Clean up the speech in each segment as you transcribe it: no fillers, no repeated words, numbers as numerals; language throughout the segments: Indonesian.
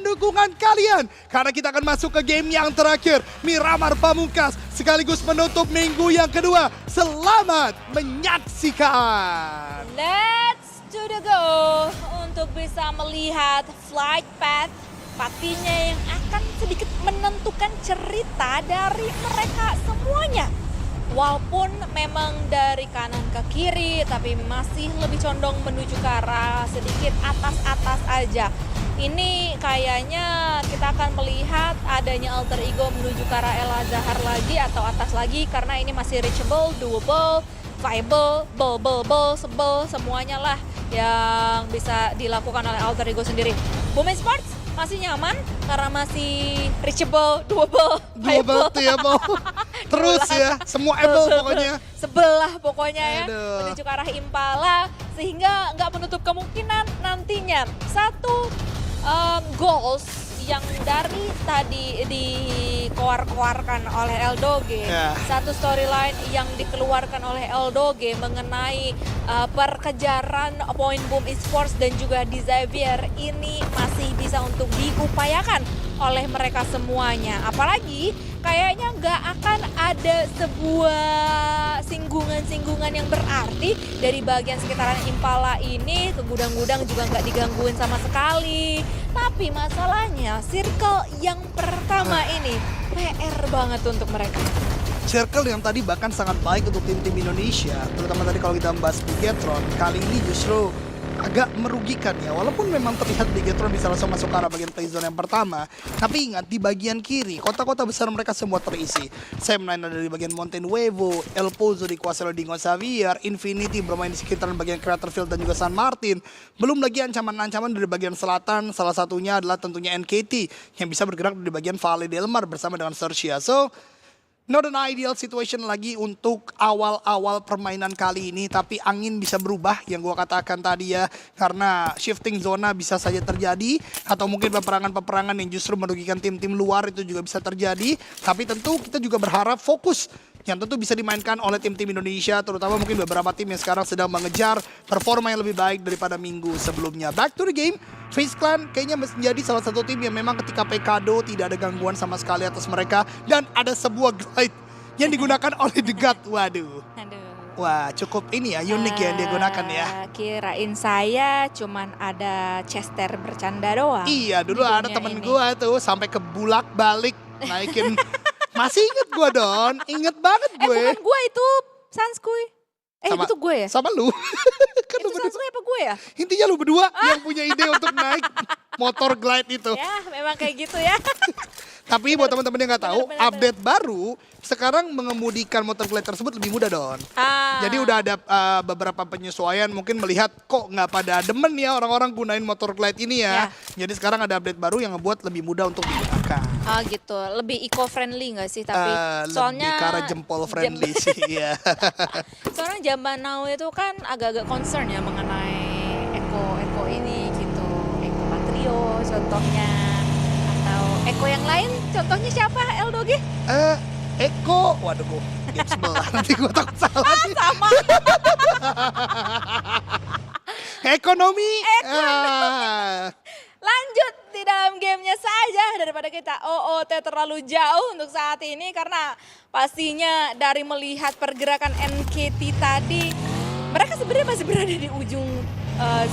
dukungan kalian karena kita akan masuk ke game yang terakhir. Miramar Pamungkas sekaligus menutup minggu yang kedua. Selamat menyaksikan. Let's to the go untuk bisa melihat flight path pastinya yang akan sedikit menentukan cerita dari mereka semuanya. Walaupun memang dari kanan ke kiri, tapi masih lebih condong menuju ke arah sedikit atas-atas aja. Ini kayaknya kita akan melihat adanya alter ego menuju ke arah El Azhar lagi atau atas lagi, karena ini masih reachable, doable, viable, sebel, semuanya lah yang bisa dilakukan oleh alter ego sendiri. Boom Sports masih nyaman karena masih reachable, doable, viable. Terus ya, semua able pokoknya. Sebelah pokoknya ya, Aduh. menuju ke arah Impala, sehingga nggak menutup kemungkinan nantinya satu goals yang dari tadi dikeluarkan oleh Eldoge, satu storyline yang dikeluarkan oleh Eldoge mengenai perkejaran poin Boom Esports dan juga di Xavier ini masih bisa untuk diupayakan oleh mereka semuanya. Apalagi kayaknya nggak akan ada sebuah singgungan-singgungan yang berarti dari bagian sekitaran Impala ini. Ke gudang-gudang juga nggak digangguin sama sekali. Tapi masalahnya circle yang pertama ini PR banget untuk mereka. Circle yang tadi bahkan sangat baik untuk tim-tim Indonesia, terutama tadi kalau kita membahas Bigetron, kali ini justru agak merugikan ya. Walaupun memang terlihat Bigetron bisa langsung masuk ke arah bagian playzone yang pertama, tapi ingat di bagian kiri kota-kota besar mereka semua terisi. Sam9 ada di bagian Mountain Wevo, El Pozo dikuasai oleh Dingo Xavier, Infinity bermain di sekitaran bagian Craterfield dan juga San Martin. Belum lagi ancaman-ancaman dari bagian selatan, salah satunya adalah tentunya NKT yang bisa bergerak di bagian Valle Del Mar bersama dengan Sersia. So not an ideal situation lagi untuk awal-awal permainan kali ini, tapi angin bisa berubah yang gua katakan tadi ya, karena shifting zona bisa saja terjadi atau mungkin peperangan-peperangan yang justru merugikan tim-tim luar itu juga bisa terjadi. Tapi tentu kita juga berharap fokus yang tentu bisa dimainkan oleh tim-tim Indonesia, terutama mungkin beberapa tim yang sekarang sedang mengejar performa yang lebih baik daripada minggu sebelumnya. Back to the game, FaZe Clan kayaknya menjadi salah satu tim yang memang ketika Pekado tidak ada gangguan sama sekali atas mereka, dan ada sebuah glide yang digunakan oleh The God. Waduh. Wah, cukup ini ya, unik ya yang dia gunakan ya. Kirain saya cuman ada Chester bercanda doang. Iya, dulu ada temen gua tuh sampai ke bulak balik naikin. Masih inget gua Don, inget banget gue. Bukan gue itu, Sanskuy. Itu gue ya? Sama lu. Kan Itu Sanskuy apa gue ya? Intinya lu berdua yang punya ide untuk naik motor glide itu. Ya, memang kayak gitu ya. Tapi buat teman-teman yang nggak tahu, update baru sekarang mengemudikan motor glide tersebut lebih mudah Don. Jadi udah ada beberapa penyesuaian, mungkin melihat kok nggak pada demen ya orang-orang gunain motor glide ini ya. Jadi sekarang ada update baru yang ngebuat lebih mudah untuk digunakan. Gitu, lebih eco-friendly nggak sih? Tapi soalnya lebih ke arah jempol friendly sih ya. Soalnya zaman now itu kan agak-agak concern ya mengenai eco ini gitu. Eco Patrio contohnya. Atau Eko yang lain, contohnya siapa Eldoge? Eko, waduh gue game sebelah nanti gue takut salah. Sama. Ekonomi. Lanjut di dalam gamenya saja daripada kita OOT terlalu jauh untuk saat ini, karena pastinya dari melihat pergerakan NKT tadi, mereka sebenarnya masih berada di ujung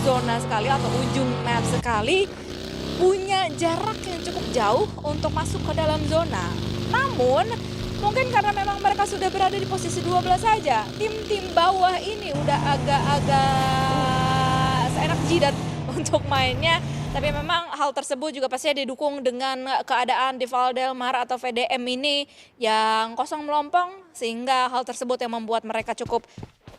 zona sekali atau ujung map sekali. Punya jarak yang cukup jauh untuk masuk ke dalam zona. Namun, mungkin karena memang mereka sudah berada di posisi 12 saja, tim-tim bawah ini udah agak-agak seenak jidat untuk mainnya. Tapi memang hal tersebut juga pastinya didukung dengan keadaan di Valle Del Mar atau VDM ini yang kosong melompong, sehingga hal tersebut yang membuat mereka cukup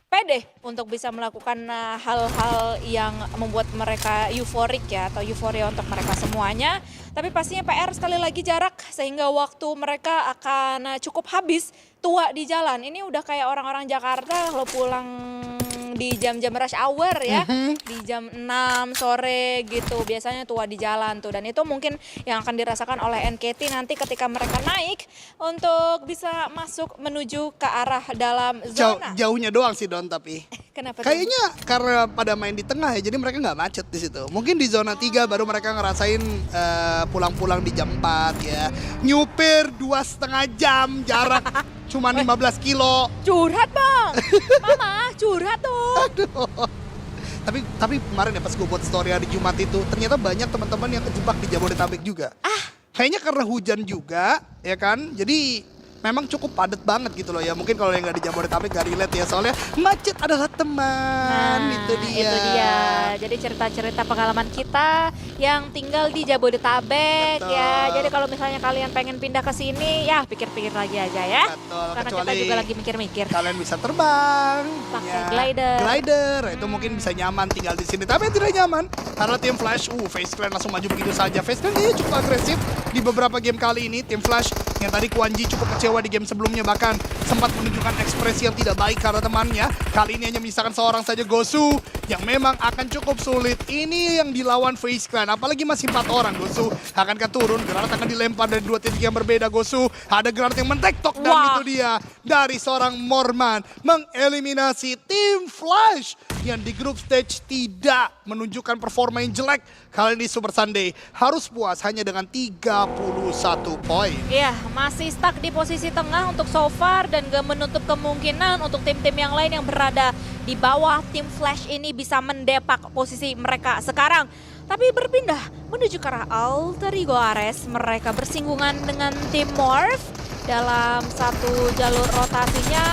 pede untuk bisa melakukan hal-hal yang membuat mereka euforik ya, atau euforia untuk mereka semuanya. Tapi pastinya PR sekali lagi jarak, sehingga waktu mereka akan cukup habis tua di jalan. Ini udah kayak orang-orang Jakarta kalau pulang di jam-jam rush hour ya, di jam 6 sore gitu. Biasanya tua di jalan tuh, dan itu mungkin yang akan dirasakan oleh NKT nanti ketika mereka naik untuk bisa masuk menuju ke arah dalam zona. Jauhnya doang sih Don, tapi Kenapa? kayaknya karena pada main di tengah ya, jadi mereka nggak macet di situ. Mungkin di zona 3 baru mereka ngerasain pulang-pulang di jam 4 ya. Nyupir 2,5 jam, jarak cuma 15 kilo. Curhat bang, mama curhat tuh. Aduh. Tapi kemarin ya pas gue buat story hari Jumat itu, ternyata banyak teman-teman yang kejebak di Jabodetabek juga. Kayaknya karena hujan juga, ya kan? Jadi memang cukup padat banget gitu loh ya. Mungkin kalau yang nggak di Jabodetabek gak relate ya, soalnya macet adalah teman. Itu dia. Jadi cerita-cerita pengalaman kita yang tinggal di Jabodetabek. Betul. Ya. Jadi kalau misalnya kalian pengen pindah ke sini, ya pikir-pikir lagi aja ya. Betul, Karena kecuali kita juga lagi mikir-mikir. kalian bisa terbang, Pakai glider. Glider, itu mungkin bisa nyaman tinggal di sini. Tapi yang tidak nyaman karena tim Flash, FaZe Clan langsung maju begitu saja. FaZe Clan ini cukup agresif di beberapa game kali ini. Tim Flash yang tadi Kwanji cukup kecewa di game sebelumnya, bahkan sempat menunjukkan ekspresi yang tidak baik karena temannya. Kali ini hanya menyisakan seorang saja, Gosu, yang memang akan cukup sulit. Ini yang dilawan FaZe Clan, apalagi masih 4 orang. Gosu akankah turun, granat akan dilempar dari 2 titik yang berbeda. Gosu ada granat yang mentektok, dan itu dia dari seorang Morman mengeliminasi tim Flash yang di group stage tidak menunjukkan performa yang jelek. Kali ini Super Sunday harus puas hanya dengan 31 poin. Iya, masih stuck di posisi tengah untuk so far dan gak menutup kemungkinan untuk tim-tim yang lain yang berada di bawah tim Flash ini bisa mendepak posisi mereka sekarang. Tapi berpindah menuju ke arah Alter Ego Ares, mereka bersinggungan dengan tim Morph dalam satu jalur rotasinya.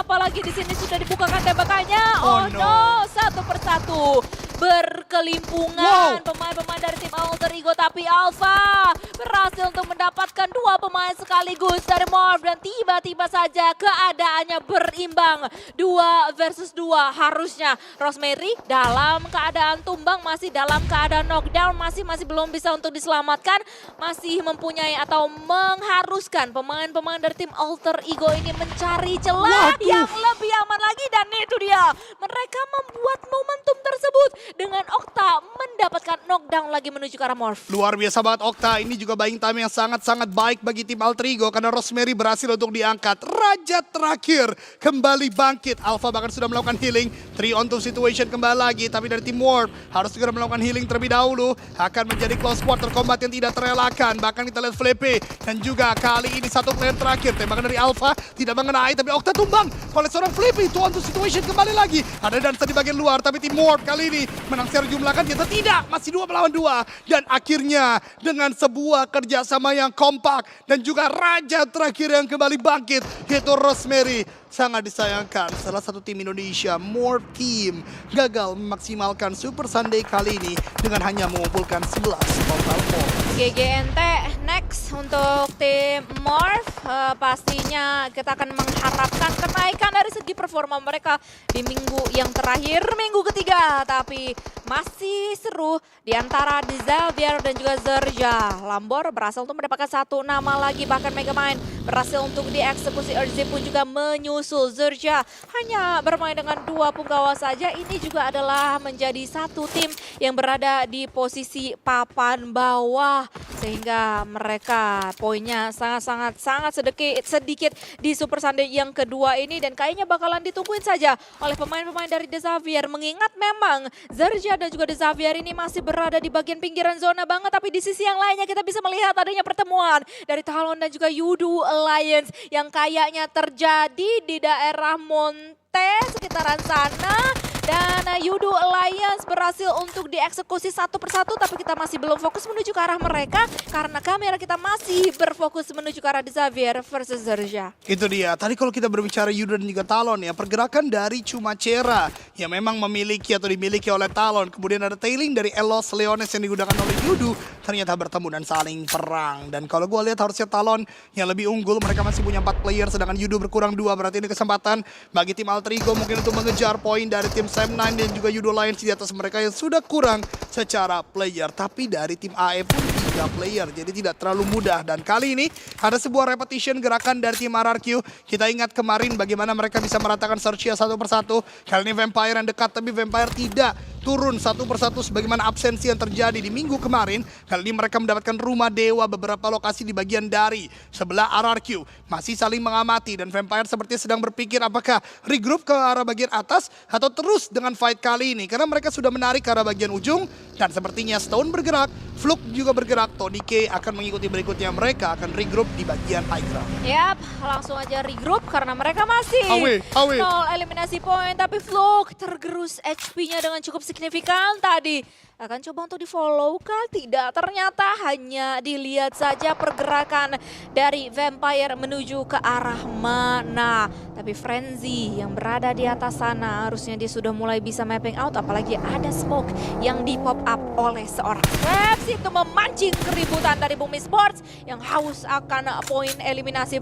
Apalagi di sini sudah dibukakan tembakannya. Oh no, satu persatu berkelimpungan pemain-pemain dari tim Alter Ego, tapi Alpha berhasil untuk mendapatkan 2 pemain sekaligus dari Morph dan tiba-tiba saja keadaannya berimbang 2 versus 2. Harusnya Rosemary dalam keadaan tumbang, masih dalam keadaan knockdown, masih belum bisa untuk diselamatkan, masih mempunyai atau mengharuskan pemain-pemain dari tim Alter Ego ini mencari celah yang lebih aman lagi, dan itu dia mereka membuat momentum tersebut dengan Okta mendapatkan knockdown lagi menuju ke arah Morph. Luar biasa banget Okta, ini juga buying time yang sangat-sangat baik bagi tim Alter Ego karena Rosemary berhasil untuk diangkat. Raja terakhir kembali bangkit. Alpha bahkan sudah melakukan healing, 3 on 2 situation kembali lagi, tapi dari tim Morph harus segera melakukan healing terlebih dahulu. Akan menjadi close quarter combat yang tidak terelakkan. Bahkan kita lihat Flepe dan juga kali ini satu player terakhir, tembakan dari Alpha tidak mengenai, tapi Okta tumbang oleh seorang Flepe. 2 on 2 situation kembali lagi. Ada dansa di bagian luar, tapi tim Morph kali ini menang secara jumlah kan, ternyata tidak, masih 2 melawan 2. Dan akhirnya dengan sebuah kerjasama yang kompak dan juga raja terakhir yang kembali bangkit, yaitu Rosemary. Sangat disayangkan, salah satu tim Indonesia, Morph Team, gagal memaksimalkan Super Sunday kali ini dengan hanya mengumpulkan 11 total poin. GGNT next untuk tim Morph. Pastinya kita akan mengharapkan kenaikan dari segi performa mereka di minggu yang terakhir, minggu ketiga. Tapi masih seru di antara Xavier dan juga Zerja. Lambor berhasil untuk mendapatkan 1 nama lagi, bahkan Megamind berhasil untuk dieksekusi. Urzi pun juga menyusul. Zerja hanya bermain dengan 2 punggawa saja. Ini juga adalah menjadi satu tim yang berada di posisi papan bawah, sehingga mereka poinnya sangat sedikit di Super Sunday yang kedua ini, dan kayaknya bakalan ditungguin saja oleh pemain-pemain dari Xavier, mengingat memang Zerja dan juga Xavier ini masih berada di bagian pinggiran zona banget. Tapi di sisi yang lainnya kita bisa melihat adanya pertemuan dari Talon dan juga Yudu Alliance yang kayaknya terjadi di daerah Monte sekitaran sana. Dan Yudu Alliance berhasil untuk dieksekusi satu persatu, tapi kita masih belum fokus menuju ke arah mereka karena kamera kita masih berfokus menuju ke arah Xavier versus Zerja. Itu dia, tadi kalau kita berbicara Yudu dan juga Talon ya, pergerakan dari Chumacera yang memang memiliki atau dimiliki oleh Talon, kemudian ada tailing dari Elos Leones yang digunakan oleh Yudu, ternyata bertemu dan saling perang. Dan kalau gue lihat harusnya Talon yang lebih unggul, mereka masih punya 4 player, sedangkan Yudu berkurang 2, berarti ini kesempatan bagi tim Alter Ego mungkin untuk mengejar poin dari tim Sam9 dan juga Yudo Lions di atas mereka yang sudah kurang secara player. Tapi dari tim AE pun 3 player, jadi tidak terlalu mudah. Dan kali ini ada sebuah repetition gerakan dari tim RRQ. Kita ingat kemarin bagaimana mereka bisa meratakan Searchia satu persatu. Kali ini Vampire yang dekat, tapi Vampire tidak turun satu persatu sebagaimana absensi yang terjadi di minggu kemarin. Kali ini mereka mendapatkan rumah dewa beberapa lokasi di bagian dari sebelah RRQ. Masih saling mengamati dan Vampire sepertinya sedang berpikir apakah regroup ke arah bagian atas atau terus dengan fight kali ini. Karena mereka sudah menarik ke arah bagian ujung dan sepertinya Stone bergerak, Fluke juga bergerak, Tony K akan mengikuti berikutnya. Mereka akan regroup di bagian high ground. Yap, langsung aja regroup karena mereka masih Awe. 0 eliminasi point. Tapi Fluke tergerus HP-nya dengan cukup signifikan tadi. Akan coba untuk di-follow kah? Tidak, ternyata hanya dilihat saja pergerakan dari Vampire menuju ke arah mana. Tapi Frenzy yang berada di atas sana harusnya dia sudah mulai bisa mapping out. Apalagi ada smoke yang di-pop up oleh seorang Krebs. Itu memancing keributan dari Bumi Sports yang haus akan poin eliminasi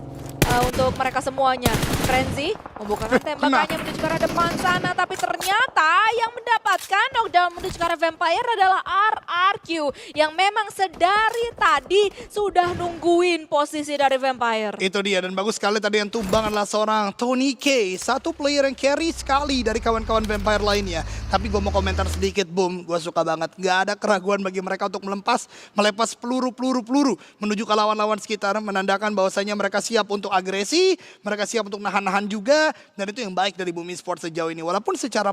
untuk mereka semuanya. Frenzy membukakan tembakannya menuju ke arah depan sana, tapi ternyata yang mendapatkan knockdown menuju ke arah Vampire adalah RRQ yang memang sedari tadi sudah nungguin posisi dari Vampire. Itu dia, dan bagus sekali tadi yang tumbang adalah seorang Tony K. Satu player yang carry sekali dari kawan-kawan Vampire lainnya. Tapi gue mau komentar sedikit, Boom. Gue suka banget. Gak ada keraguan bagi mereka untuk melepas peluru menuju ke lawan-lawan sekitar. Menandakan bahwasanya mereka siap untuk agresi, mereka siap untuk nahan-nahan juga. Dan itu yang baik dari Bumi Sports sejauh ini. Walaupun secara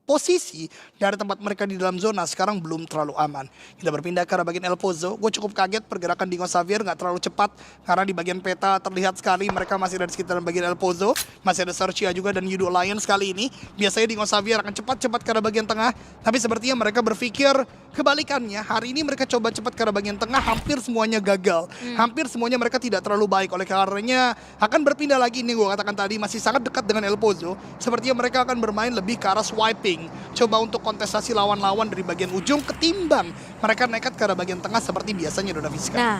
posisi dari tempat mereka di dalam zona sekarang belum terlalu aman. Kita berpindah ke arah bagian El Pozo. Gue cukup kaget pergerakan Dingo Xavier nggak terlalu cepat. Karena di bagian peta terlihat sekali mereka masih ada di sekitaran bagian El Pozo. Masih ada Searchia juga dan Yudo Lions kali ini. Biasanya Dingo Xavier akan cepat-cepat ke arah bagian tengah. Tapi sepertinya mereka berpikir kebalikannya. Hari ini mereka coba cepat ke arah bagian tengah, hampir semuanya gagal. Hampir semuanya mereka tidak terlalu baik. Oleh karenanya akan berpindah lagi, ini gue katakan tadi masih sangat dekat dengan El Pozo. Sepertinya mereka akan bermain lebih ke arah swiping. Coba untuk kontestasi lawan-lawan dari bagian ujung ketimbang mereka nekat ke arah bagian tengah seperti biasanya, Dona Fiska. Nah,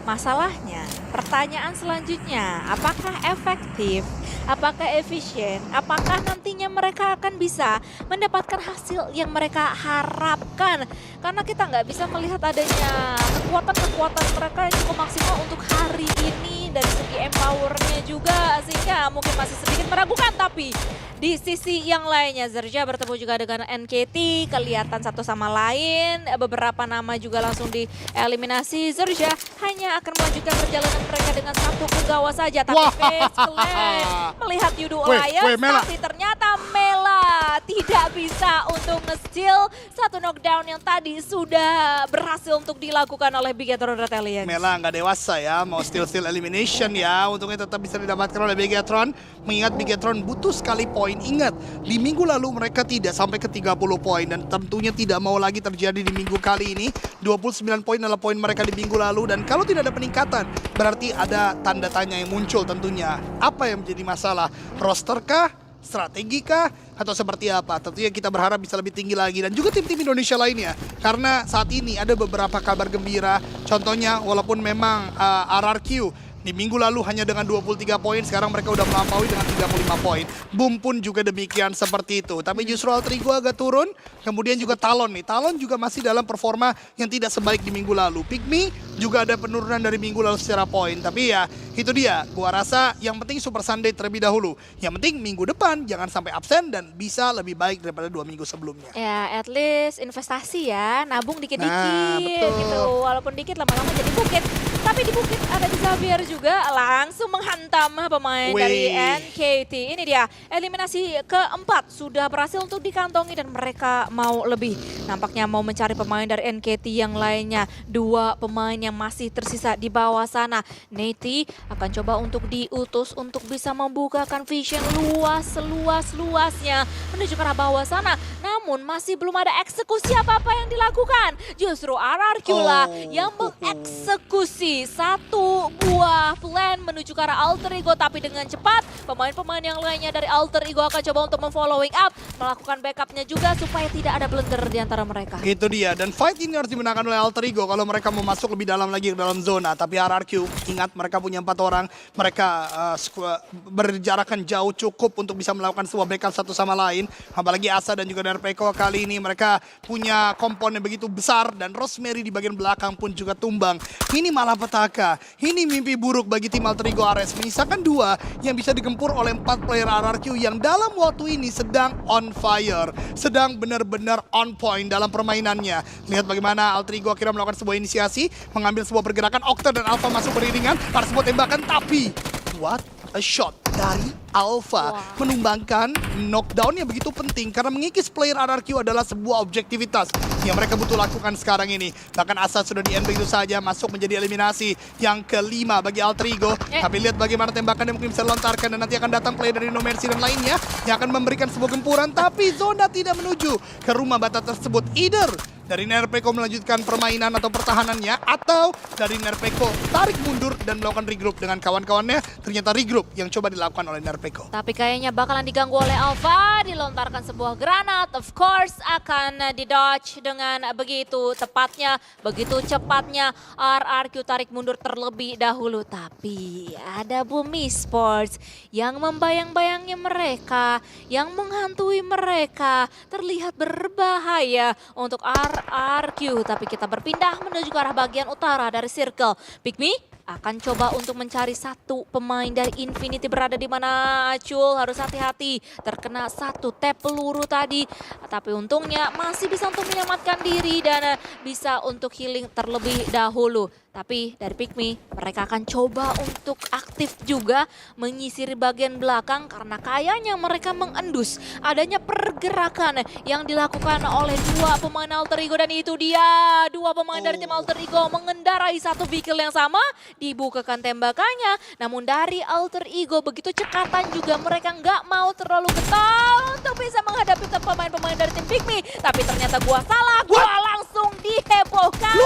masalahnya, pertanyaan selanjutnya, apakah efektif, apakah efisien, apakah nantinya mereka akan bisa mendapatkan hasil yang mereka harapkan? Karena kita nggak bisa melihat adanya kekuatan-kekuatan mereka yang cukup maksimal untuk hari ini dari segi empowernya juga, sehingga mungkin masih sedikit meragukan. Tapi di sisi yang lainnya, Zerja bertemu juga dengan NKT, kelihatan satu sama lain, beberapa nama juga langsung dieliminasi. Zerja hanya akan melanjutkan perjalanan mereka dengan satu penggawa saja, tapi Face Clan melihat Yudo Lions, tapi ternyata Mela tidak bisa untuk nge-steal satu knockdown yang tadi sudah berhasil untuk dilakukan oleh Bigetron Red Alliance. Mela nggak dewasa ya, mau steal elimination ya, untungnya tetap bisa didapatkan oleh Bigetron. Mengingat Bigetron butuh sekali poin. Ingat, di minggu lalu mereka tidak sampai ke 30 poin dan tentunya tidak mau lagi terjadi di minggu kali ini. 29 poin adalah poin mereka di minggu lalu dan kalau tidak ada peningkatan berarti ada tanda tanya yang muncul tentunya. Apa yang menjadi masalah? Roster kah? Strategi kah? Atau seperti apa? Tentunya kita berharap bisa lebih tinggi lagi dan juga tim-tim Indonesia lainnya. Karena saat ini ada beberapa kabar gembira. Contohnya walaupun memang RRQ di minggu lalu hanya dengan 23 poin, sekarang mereka udah melampaui dengan 35 poin. Boom pun juga demikian seperti itu. Tapi justru Alterigo agak turun, kemudian juga Talon nih. Talon juga masih dalam performa yang tidak sebaik di minggu lalu. Pygmy juga ada penurunan dari minggu lalu secara poin. Tapi ya, itu dia. Gua rasa yang penting Super Sunday terlebih dahulu. Yang penting minggu depan jangan sampai absen dan bisa lebih baik daripada 2 minggu sebelumnya. Ya, at least investasi ya, nabung dikit-dikit betul. gitu. Walaupun dikit lama-lama jadi bukit. Tapi di bukit ada di Xavier juga langsung menghantam pemain dari NKT. Ini dia, eliminasi keempat sudah berhasil untuk dikantongi dan mereka mau lebih. Nampaknya mau mencari pemain dari NKT yang lainnya. 2 pemain yang masih tersisa di bawah sana. Neti akan coba untuk diutus untuk bisa membukakan vision luas-luas-luasnya menuju ke arah bawah sana. Namun masih belum ada eksekusi apa-apa yang dilakukan. Justru RRQ lah yang mengeksekusi satu buah plan menuju ke arah Alter Ego, tapi dengan cepat pemain-pemain yang lainnya dari Alter Ego akan coba untuk memfollowing up, melakukan backupnya juga supaya tidak ada blunder di antara mereka. Itu dia, dan fight ini harus dimenangkan oleh Alter Ego kalau mereka mau masuk lebih dalam lagi ke dalam zona. Tapi RRQ, ingat mereka punya 4 orang. Mereka berjarakan jauh cukup untuk bisa melakukan sebuah backup satu sama lain. Apalagi Asa dan juga Nerpeko kali ini mereka punya komponen begitu besar. Dan Rosemary di bagian belakang pun juga tumbang. Ini malapetaka. Ini mimpi buruk bagi tim Alter Ego Ares. Menyisakan 2 yang bisa digempur oleh 4 player RRQ yang dalam waktu ini sedang on fire. Sedang benar-benar on point dalam permainannya. Lihat bagaimana Alter Ego akhirnya melakukan sebuah inisiasi, mengambil sebuah pergerakan. Octa dan Alpha masuk beriringan, ada sebuah tembakan, tapi what a shot dari Alpha. Menumbangkan knockdown yang begitu penting karena mengikis player RRQ adalah sebuah objektivitas yang mereka butuh lakukan sekarang ini. Bahkan Asa sudah di end begitu saja, masuk menjadi eliminasi yang kelima bagi Alter Ego. Tapi lihat bagaimana tembakan yang mungkin bisa lontarkan, dan nanti akan datang player dari No Mercy dan lainnya yang akan memberikan sebuah gempuran, tapi zona tidak menuju ke rumah bata tersebut. Either dari Nerpeko melanjutkan permainan atau pertahanannya, atau dari Nerpeko tarik mundur dan melakukan regroup dengan kawan-kawannya. Ternyata regroup yang coba dilakukan oleh Nerpeko. Tapi kayaknya bakalan diganggu oleh Alpha, dilontarkan sebuah granat, of course akan didodge dengan begitu tepatnya, begitu cepatnya. RRQ tarik mundur terlebih dahulu, tapi ada Bumi Sports yang membayang-bayangi mereka, yang menghantui mereka, terlihat berbahaya untuk RRQ. Tapi kita berpindah menuju ke arah bagian utara dari circle. Pikmi akan coba untuk mencari satu pemain dari Infinity. Berada di mana Acul, harus hati-hati, terkena satu tap peluru tadi. Tapi untungnya masih bisa untuk menyelamatkan diri dan bisa untuk healing terlebih dahulu. Tapi dari Pikmi, mereka akan coba untuk aktif juga menyisiri bagian belakang karena kayaknya mereka mengendus adanya pergerakan yang dilakukan oleh 2 pemain Alter Ego. Dan itu dia, 2 pemain dari tim Alter Ego mengendarai satu vehicle yang sama, dibukakan tembakannya. Namun dari Alter Ego begitu cekatan juga, mereka nggak mau terlalu getol untuk bisa menghadapi pemain-pemain dari tim Pikmi. Tapi ternyata gua salah, gua langsung dihebohkan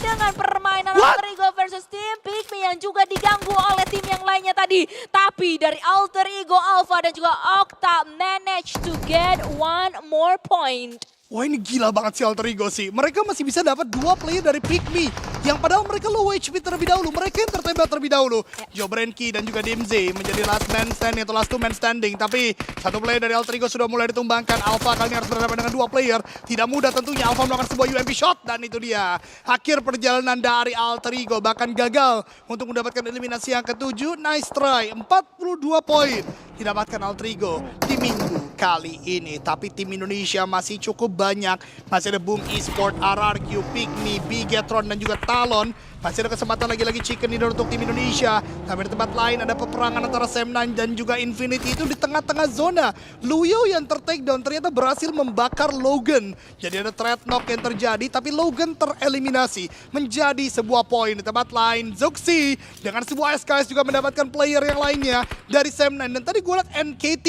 dengan permainan Alter Ego versus tim Pikmi yang juga diganggu oleh tim yang lainnya tadi. Tapi dari Alter Ego, Alpha dan juga Octa manage to get 1 more point. Wah, ini gila banget si Alter Ego sih. Mereka masih bisa dapat 2 player dari Pikmi yang padahal mereka low HP terlebih dahulu. Mereka yang tertembak terlebih dahulu. Jobrenki dan juga DMZ menjadi last man standing atau last 2 man standing. Tapi satu player dari Alter Ego sudah mulai ditumbangkan. Alpha kali ini harus berhadapan dengan 2 player. Tidak mudah tentunya. Alpha melakukan sebuah UMP shot dan itu dia akhir perjalanan dari Alter Ego. Bahkan gagal untuk mendapatkan eliminasi yang ke-7. Nice try. 42 poin didapatkan Alter Ego di minggu kali ini. Tapi tim Indonesia masih cukup banyak. Masih ada Boom Esport, RRQ, Pikmi, Bigetron dan juga Talon. Masih ada kesempatan lagi-lagi chicken dinner untuk tim Indonesia. Tapi di tempat lain ada peperangan antara Sam9 dan juga Infinity itu di tengah-tengah zona. Luyo yang ter-takedown ternyata berhasil membakar Logan. Jadi ada threat knock yang terjadi, tapi Logan tereliminasi. Menjadi sebuah poin di tempat lain. Zoxy dengan sebuah SKS juga mendapatkan player yang lainnya dari Sam9. Dan tadi gue lihat NKT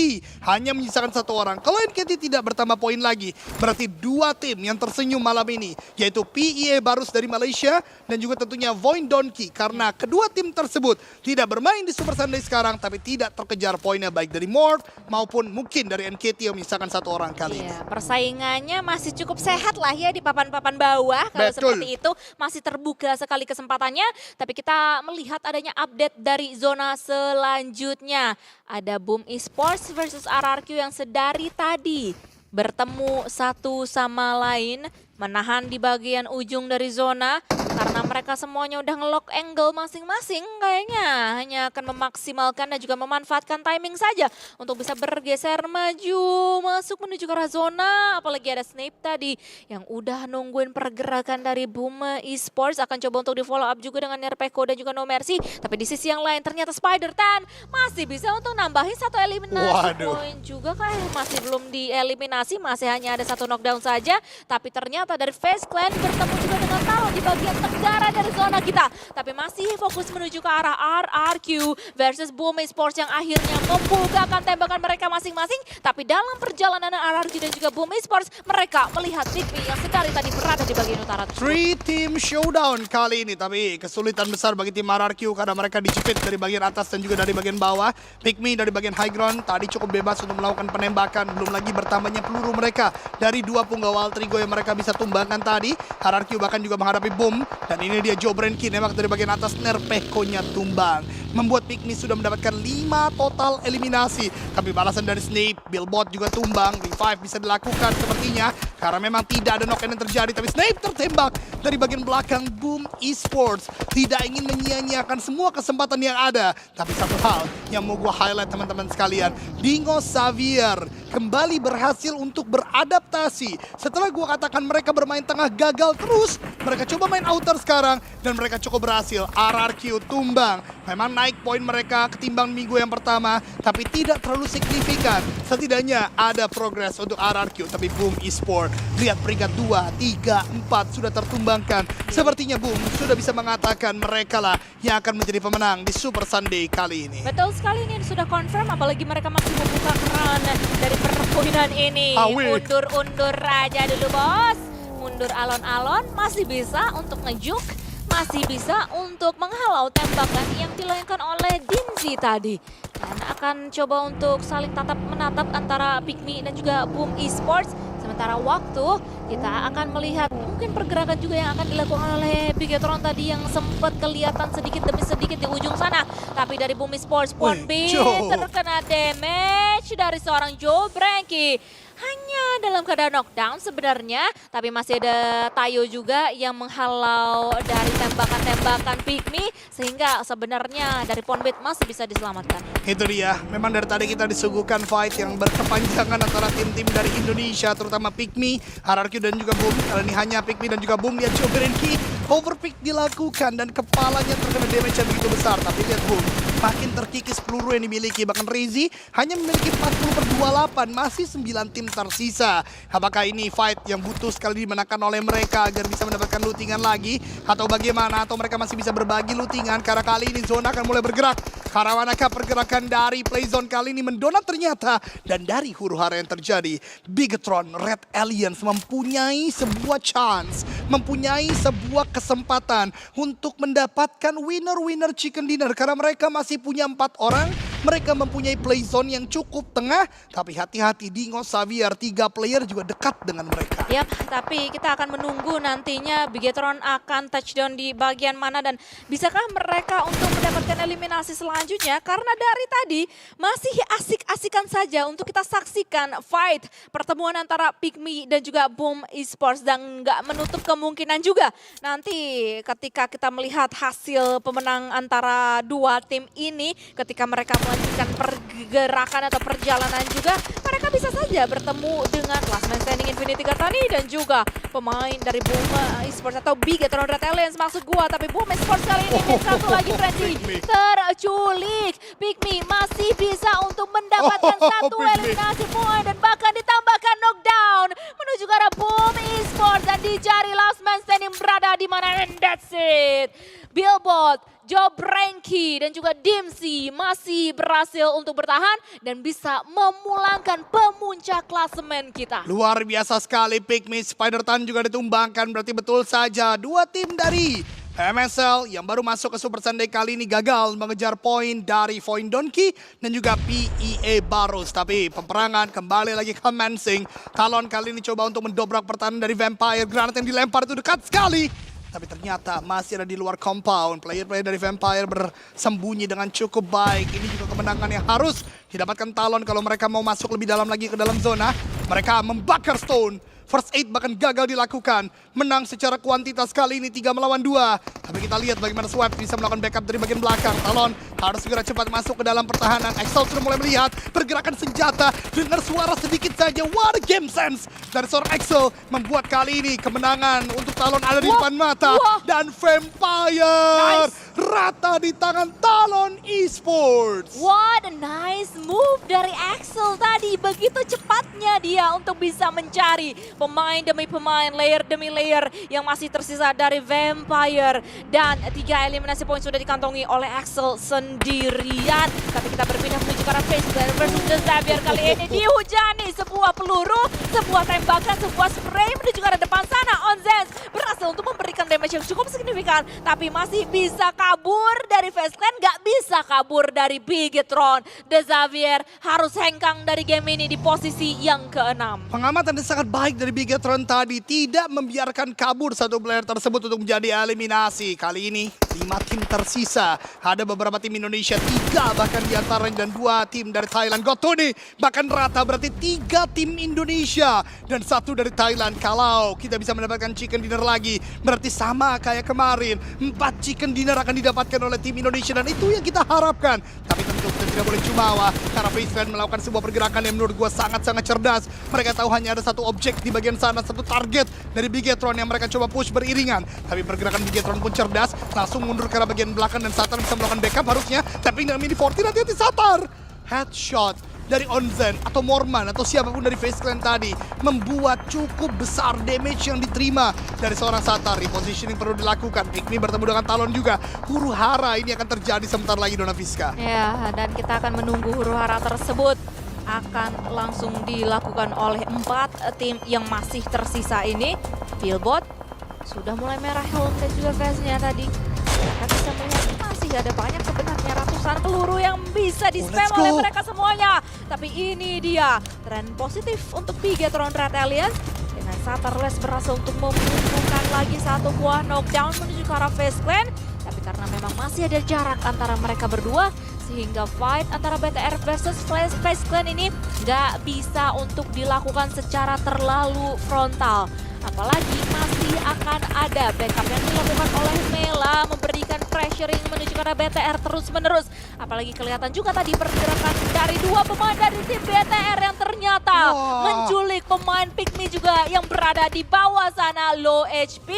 hanya menyisakan 1 orang. Kalau NKT tidak bertambah poin lagi, berarti 2 tim yang tersenyum malam ini, yaitu PEA Barus dari Malaysia dan juga tentunya Void Donkey, karena kedua tim tersebut tidak bermain di Super Sunday sekarang, tapi tidak terkejar poinnya baik dari Mort maupun mungkin dari NKT yang menyisakan 1 orang kali ini. Persaingannya masih cukup sehat lah ya di papan-papan bawah. Kalau seperti itu masih terbuka sekali kesempatannya. Tapi kita melihat adanya update dari zona selanjutnya. Ada Boom Esports versus RRQ yang sedari tadi bertemu satu sama lain, menahan di bagian ujung dari zona karena mereka semuanya udah ngelock angle masing-masing. Kayaknya hanya akan memaksimalkan dan juga memanfaatkan timing saja untuk bisa bergeser maju masuk menuju ke arah zona. Apalagi ada Snape tadi yang udah nungguin pergerakan dari Boom Esports, akan coba untuk di follow up juga dengan Nerpeko dan juga No Mercy. Tapi di sisi yang lain ternyata Spider-Tan masih bisa untuk nambahin 1 eliminasi poin juga. Kayak masih belum dieliminasi, masih hanya ada 1 knockdown saja. Tapi ternyata dari Face Clan bertemu juga dengan Taro di bagian tenggara dari zona kita. Tapi masih fokus menuju ke arah RRQ versus Boom Esports yang akhirnya membukakan tembakan mereka masing-masing. Tapi dalam perjalanan RRQ dan juga Boom Esports, mereka melihat Pikmi yang sedari tadi berada di bagian utara. 3 team showdown kali ini, tapi kesulitan besar bagi tim RRQ karena mereka dijepit dari bagian atas dan juga dari bagian bawah. Pikmi dari bagian high ground tadi cukup bebas untuk melakukan penembakan. Belum lagi bertambahnya peluru mereka dari 2 punggawa Alter Ego yang mereka bisa tertumbangkan tadi. RRQ bahkan juga menghadapi Boom. Dan ini dia Joe Brenki nembak dari bagian atas, Nerpeco-nya tumbang. Membuat Pikmi sudah mendapatkan 5 total eliminasi. Tapi balasan dari Snape, Billbot juga tumbang. Revive bisa dilakukan sepertinya. Karena memang tidak ada knock-in yang terjadi. Tapi Snape tertembak dari bagian belakang Boom Esports. Tidak ingin menyia-nyiakan semua kesempatan yang ada. Tapi satu hal yang mau gue highlight teman-teman sekalian. Dingo Xavier kembali berhasil untuk beradaptasi. Setelah gue katakan mereka bermain tengah gagal terus. Mereka coba main outer sekarang. Dan mereka cukup berhasil. RRQ tumbang. Memang naik poin mereka ketimbang minggu yang pertama. Tapi tidak terlalu signifikan. Setidaknya ada progres untuk RRQ. Tapi Boom Esports. Lihat peringkat 2, 3, 4 sudah tertumbangkan. Sepertinya Boom sudah bisa mengatakan mereka lah yang akan menjadi pemenang di Super Sunday kali ini. Betul sekali, ini sudah confirm, apalagi mereka masih membuka keran dari perpoinan ini. Awik. Undur-undur aja dulu bos. Mundur alon-alon, masih bisa untuk ngejuk, masih bisa untuk menghalau tembakan yang dilayangkan oleh Dimzi tadi. Dan akan coba untuk saling menatap antara Pikmi dan juga Boom Esports. Sementara waktu kita akan melihat mungkin pergerakan juga yang akan dilakukan oleh Bigetron tadi yang sempat kelihatan sedikit demi sedikit di ujung sana. Tapi dari Boom Esports, Ponbi terkena damage dari seorang Joe Brenki. Hanya dalam keadaan knockdown sebenarnya, tapi masih ada Tayo juga yang menghalau dari tembakan-tembakan Pikmi, sehingga sebenarnya dari Ponbit masih bisa diselamatkan. Itu dia, memang dari tadi kita disuguhkan fight yang berkepanjangan antara tim-tim dari Indonesia, terutama Pikmi, RRQ dan juga Boom. Kali ini hanya Pikmi dan juga Boom, lihat Joe Brenki, overpick dilakukan dan kepalanya terkena damage yang begitu besar. Tapi lihat Boom, makin terkikis peluru yang dimiliki. Bahkan Rizy hanya memiliki 40/28, masih 9 tim tersisa. Apakah ini fight yang butuh sekali dimenangkan oleh mereka agar bisa mendapatkan lootingan lagi? Atau bagaimana? Atau mereka masih bisa berbagi lootingan? Karena kali ini zona akan mulai bergerak. Karena manakah pergerakan dari Playzone kali ini mendonat ternyata. Dan dari huru-hara yang terjadi, Bigetron Red Aliens mempunyai sebuah chance, mempunyai sebuah kesempatan untuk mendapatkan winner chicken dinner. Karena mereka masih punya 4 orang. Mereka mempunyai playzone yang cukup tengah, tapi hati-hati Dingo Xavier 3 player juga dekat dengan mereka. Yap, tapi kita akan menunggu nantinya Bigetron akan touchdown di bagian mana dan bisakah mereka untuk mendapatkan eliminasi selanjutnya, karena dari tadi masih asik-asikan saja untuk kita saksikan fight pertemuan antara Pikmi dan juga Boom Esports, dan nggak menutup kemungkinan juga nanti ketika kita melihat hasil pemenang antara dua tim ini, ketika mereka melanjutkan pergerakan atau perjalanan juga, mereka bisa saja bertemu dengan last man standing Infinity Kartani dan juga pemain dari Boom Esports atau Bigetron Red Aliens maksud gua. Tapi Boom Esports kali ini satu lagi Frenzy terculik. Pikmi masih bisa untuk mendapatkan satu eliminasi poin dan bahkan ditambahkan knockdown menuju ke arah Boom Esports, dan dicari last man standing berada di mana, and that's it. Billbot, Joe Brenki dan juga Dimzi masih berhasil untuk bertahan dan bisa memulangkan pemuncak klasemen kita. Luar biasa sekali Pikmi, Spider Tan juga ditumbangkan, berarti betul saja dua tim dari MSL yang baru masuk ke Super Sunday kali ini gagal mengejar poin dari Void Donkey dan juga PEA Barus. Tapi peperangan kembali lagi commencing. Talon kali ini coba untuk mendobrak pertahanan dari Vampire. Granat yang dilempar itu dekat sekali. Tapi ternyata masih ada di luar compound. Player-player dari Vampire bersembunyi dengan cukup baik. Ini juga kemenangan yang harus didapatkan Talon kalau mereka mau masuk lebih dalam lagi ke dalam zona. Mereka membakar Stone. First aid bahkan gagal dilakukan. Menang secara kuantitas kali ini 3 melawan 2. Tapi kita lihat bagaimana Swap bisa melakukan backup dari bagian belakang. Talon harus segera cepat masuk ke dalam pertahanan. Exalt sudah mulai melihat pergerakan senjata. Dengar suara sedikit saja. What a game sense dari seorang Exalt. Membuat kali ini kemenangan untuk Talon ada di depan mata. Dan Vampire rata di tangan Talon Esports. What a nice move dari Axel tadi. Begitu cepatnya dia untuk bisa mencari pemain demi pemain, layer demi layer yang masih tersisa dari Vampire. Dan 3 eliminasi poin sudah dikantongi oleh Axel sendirian. Tapi kita berpindah menuju ke arah face versus The Xavier. Kali ini dihujani sebuah peluru, sebuah tembakan, sebuah spray menuju ke arah depan sana. Onzens berhasil untuk memberikan damage yang cukup signifikan, tapi masih bisa kabur kabur dari Face Clan, nggak bisa kabur dari Bigetron. The Xavier harus hengkang dari game ini di posisi yang ke-6. Pengamatan yang sangat baik dari Bigetron tadi tidak membiarkan kabur satu player tersebut untuk menjadi eliminasi. Kali ini 5 tim tersisa. Ada beberapa tim Indonesia, 3 bahkan diantaranya, dan 2 tim dari Thailand. Gotoni bahkan rata, berarti 3 tim Indonesia dan 1 dari Thailand. Kalau kita bisa mendapatkan chicken dinner lagi, berarti sama kayak kemarin. 4 chicken dinner akan didapatkan oleh tim Indonesia dan itu yang kita harapkan. Tapi tentu kita tidak boleh jumawa karena Face Clan melakukan sebuah pergerakan yang menurut gue sangat-sangat cerdas. Mereka tahu hanya ada satu objek di bagian sana, satu target dari Bigetron yang mereka coba push beriringan. Tapi pergerakan Bigetron pun cerdas, langsung mundur ke arah bagian belakang dan Satar bisa melakukan backup harusnya. Tapi dengan mini 40 hati-hati Satar. Headshot dari Onzen atau Morman atau siapapun dari Face Clan tadi membuat cukup besar damage yang diterima dari seorang Satar. Repositioning perlu dilakukan. Pikmi bertemu dengan Talon juga. Huru hara ini akan terjadi sebentar lagi, Dona Fiska. Ya, dan kita akan menunggu huru hara tersebut akan langsung dilakukan oleh 4 tim yang masih tersisa ini. Billboard sudah mulai merah helm dan juga face-nya tadi. Kita bisa melihat masih ada banyak sebenarnya ratusan peluru yang bisa di-spam oleh mereka semuanya. Tapi ini dia tren positif untuk Bigetron Red Alliance. Dengan Satarles berhasil untuk membukukan lagi satu buah knockdown menuju ke arah Face Clan. Tapi karena memang masih ada jarak antara mereka berdua, sehingga fight antara BTR versus Face Clan ini nggak bisa untuk dilakukan secara terlalu frontal. Apalagi masih akan ada backup yang dilakukan oleh Mela, memberikan pressuring menuju ke arah BTR terus-menerus. Apalagi kelihatan juga tadi pergerakan dari 2 pemain dari tim BTR yang ternyata menculik pemain Pikmi juga yang berada di bawah sana, low HP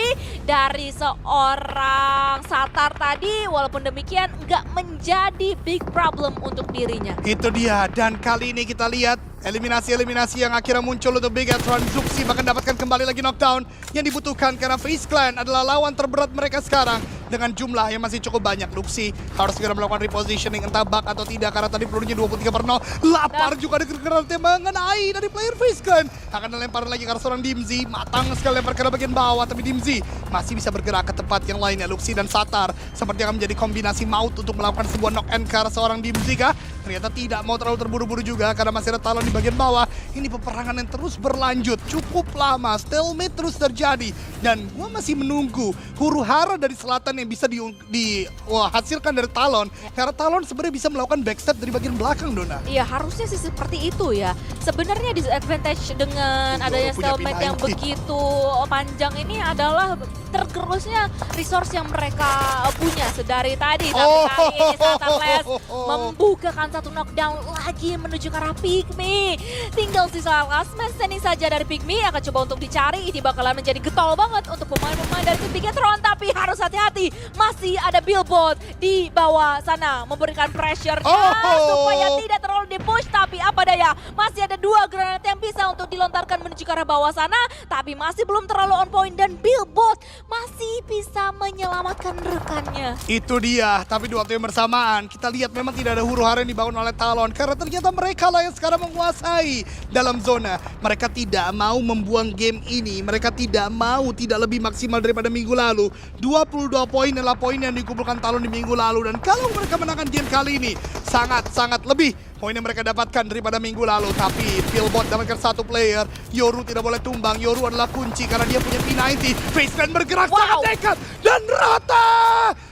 dari seorang Satar tadi. Walaupun demikian nggak menjadi big problem untuk dirinya. Itu dia, dan kali ini kita lihat eliminasi-eliminasi yang akhirnya muncul untuk Bigetron. Zuxi bahkan dapatkan kembali lagi knockdown yang dibutuhkan karena Face Clan adalah lawan terberat mereka sekarang dengan jumlah yang masih cukup banyak. Luxi harus segera melakukan repositioning, entah bug atau tidak karena tadi pelurunya 23/0. Lapar juga dengan tembakan AI dari player Face Clan. Akan dilempar lagi karena seorang Dimzi, matang sekali lempar ke bagian bawah, tapi Dimzi masih bisa bergerak ke tempat yang lainnya. Luxi dan Satar seperti akan menjadi kombinasi maut untuk melakukan sebuah knock and car seorang Dimzi kah? Ternyata tidak mau terlalu terburu-buru juga karena masih ada Talon di bagian bawah. Ini peperangan yang terus berlanjut cukup lama, stalemate terus terjadi, dan gua masih menunggu huru hara dari selatan yang bisa dihasilkan dari Talon, karena Talon sebenarnya bisa melakukan backstep dari bagian belakang, Dona. Iya, harusnya sih seperti itu ya. Sebenarnya disadvantage dengan adanya stalemate yang begitu panjang ini adalah tergerusnya resource yang mereka punya sedari tadi. Tapi kali ini Satarles membukakan satu knockdown lagi menuju ke arah Pikmi. Tinggal sisa last man standing saja dari Pikmi, akan coba untuk dicari. Ini bakalan menjadi getol banget untuk pemain-pemain dari tim Bigetron, tapi harus hati-hati. Masih ada Billboard di bawah sana memberikan pressure supaya tidak terlalu di-push, tapi apa daya, masih ada 2 granat yang bisa untuk dilontarkan menuju ke arah bawah sana, tapi masih belum terlalu on point dan Billboard masih bisa menyelamatkan rekannya. Itu dia, tapi di waktu yang bersamaan kita lihat memang tidak ada huru hara yang dibangun oleh Talon karena ternyata mereka lah yang sekarang menguasai dalam zona. Mereka tidak mau membuang game ini, mereka tidak mau tidak lebih maksimal daripada minggu lalu. 22 poin adalah poin yang dikumpulkan Talon di minggu lalu, dan kalau mereka menangkan game kali ini sangat-sangat lebih poin yang mereka dapatkan daripada minggu lalu. Tapi Billboard dapatkan 1 player. Yoru tidak boleh tumbang. Yoru adalah kunci karena dia punya P90. Face Clan bergerak sangat dekat dan rata.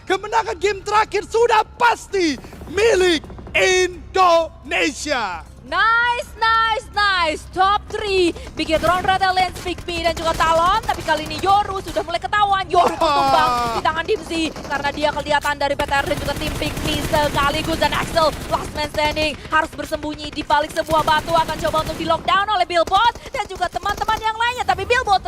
Kemenangan game terakhir sudah pasti milik Indonesia. Nice, nice, nice. Top 3 Bigetron Red Alliance, Pikmi dan juga Talon. Tapi kali ini Yoru sudah mulai ketahuan. Yoru tumbang di tangan Dimzi karena dia kelihatan dari BTR dan juga tim Pikmi sekaligus. Dan Axel last man standing harus bersembunyi di balik sebuah batu, akan coba untuk di lockdown oleh Billboard dan juga teman-teman yang lainnya. Tapi Billboard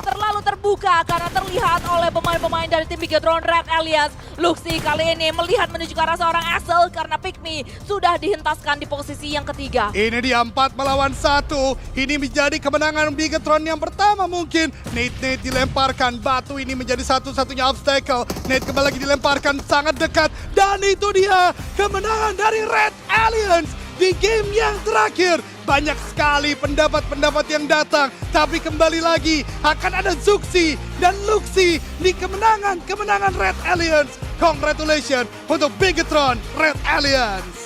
terlalu terbuka karena terlihat oleh pemain-pemain dari tim Bigetron Red Alliance. Luxi kali ini melihat menuju ke arah seorang Axel karena Pikmi sudah dihentaskan di posisi yang ketiga. Ini dia 4 melawan 1. Ini menjadi kemenangan Bigetron yang pertama mungkin. Nate dilemparkan. Batu ini menjadi satu-satunya obstacle. Nate kembali lagi dilemparkan sangat dekat. Dan itu dia kemenangan dari Red Alliance di game yang terakhir. Banyak sekali pendapat-pendapat yang datang. Tapi kembali lagi akan ada Zuxi dan Luxi di kemenangan Red Alliance. congratulations untuk Bigetron Red Alliance.